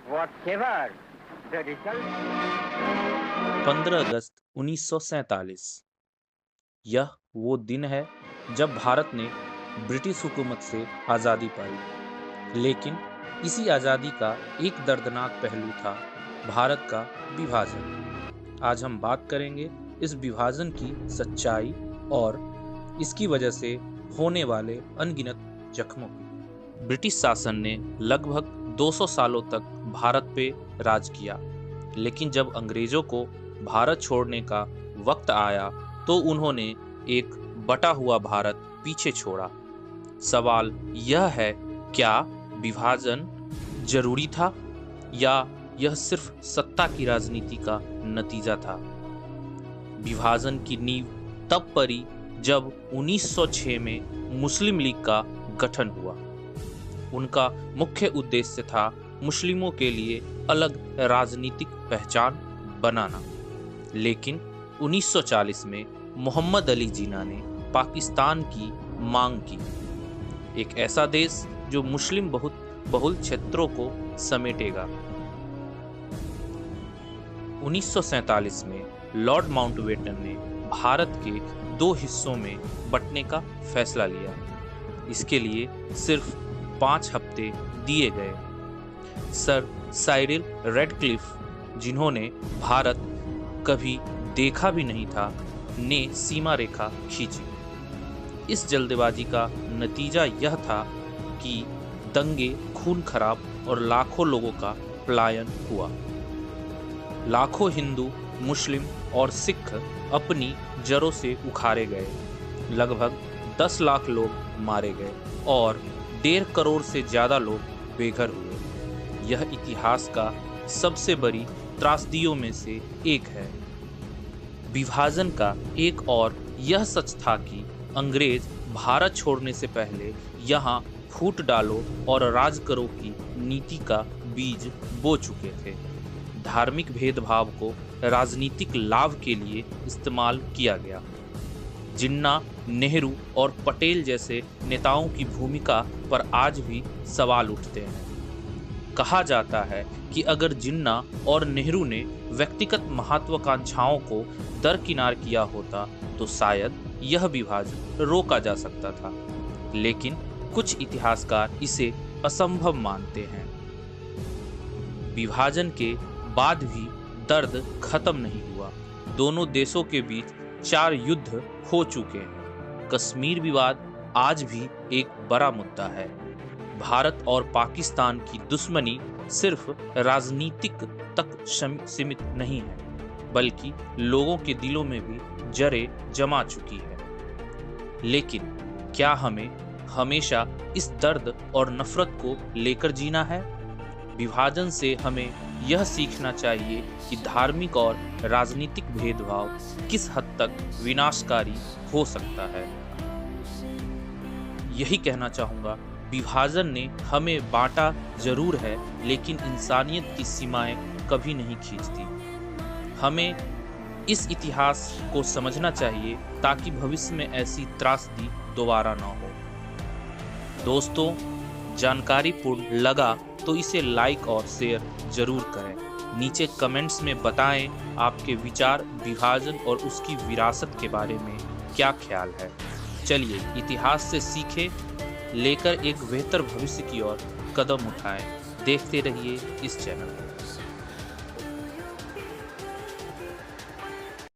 whatever the result. 15 अगस्त 1947 यह वो दिन है जब भारत ने ब्रिटिश हुकूमत से आज़ादी पाई। लेकिन इसी आज़ादी का एक दर्दनाक पहलू था भारत का विभाजन। आज हम बात करेंगे इस विभाजन की सच्चाई और इसकी वजह से होने वाले अनगिनत जख्मों की। ब्रिटिश शासन ने लगभग 200 सालों तक भारत पे राज किया, लेकिन जब अंग्रेजों को भारत छोड़ने का वक्त आया तो उन्होंने एक बटा हुआ भारत पीछे छोड़ा। सवाल यह है, क्या विभाजन जरूरी था या यह सिर्फ सत्ता की राजनीति का नतीजा था? विभाजन की नींव तब पड़ी जब 1906 में मुस्लिम लीग का गठन हुआ। उनका मुख्य उद्देश्य था मुस्लिमों के लिए अलग राजनीतिक पहचान बनाना। लेकिन 1940 में मोहम्मद अली जिन्ना ने पाकिस्तान की मांग की, एक ऐसा देश जो मुस्लिम बहुल क्षेत्रों को समेटेगा। 1947 में लॉर्ड माउंटबेटन ने भारत के 2 हिस्सों में बंटने का फैसला लिया। इसके लिए सिर्फ 5 हफ्ते दिए गए। सर साइरिल रेडक्लिफ, जिन्होंने भारत कभी देखा भी नहीं था, ने सीमा रेखा खींची। इस जल्दबाजी का नतीजा यह था कि दंगे, खून खराब और लाखों लोगों का पलायन हुआ। लाखों हिंदू, मुस्लिम और सिख अपनी जड़ों से उखाड़े गए। लगभग 10 लाख लोग मारे गए और 1.5 करोड़ से ज्यादा लोग बेघर हुए। यह इतिहास का सबसे बड़ी त्रासदियों में से एक है। विभाजन का एक और यह सच था कि अंग्रेज भारत छोड़ने से पहले यहाँ फूट डालो और राज करो की नीति का बीज बो चुके थे। धार्मिक भेदभाव को राजनीतिक लाभ के लिए इस्तेमाल किया गया। जिन्ना, नेहरू और पटेल जैसे नेताओं की भूमिका पर आज भी सवाल उठते हैं। कहा जाता है कि अगर जिन्ना और नेहरू ने व्यक्तिगत महत्वाकांक्षाओं को दरकिनार किया होता तो शायद यह विभाजन रोका जा सकता था। लेकिन कुछ इतिहासकार इसे असंभव मानते हैं। विभाजन के बाद भी दर्द खत्म नहीं हुआ। दोनों देशों के बीच 4 युद्ध हो चुके हैं। कश्मीर विवाद आज भी एक बड़ा मुद्दा है। भारत और पाकिस्तान की दुश्मनी सिर्फ राजनीतिक तक सीमित नहीं है, बल्कि लोगों के दिलों में भी जड़ें जमा चुकी है। लेकिन क्या हमें हमेशा इस दर्द और नफरत को लेकर जीना है? विभाजन से हमें यह सीखना चाहिए कि धार्मिक और राजनीतिक भेदभाव किस हद तक विनाशकारी हो सकता है। यही कहना चाहूँगा, विभाजन ने हमें बांटा जरूर है, लेकिन इंसानियत की सीमाएं कभी नहीं खींचती। हमें इस इतिहास को समझना चाहिए ताकि भविष्य में ऐसी त्रासदी दोबारा ना हो। दोस्तों, जानकारीपूर्ण लगा तो इसे लाइक और शेयर जरूर करें। नीचे कमेंट्स में बताएं आपके विचार विभाजन और उसकी विरासत के बारे में क्या ख्याल है। चलिए इतिहास से सीखें, लेकर एक बेहतर भविष्य की ओर कदम उठाएं। देखते रहिए इस चैनल को।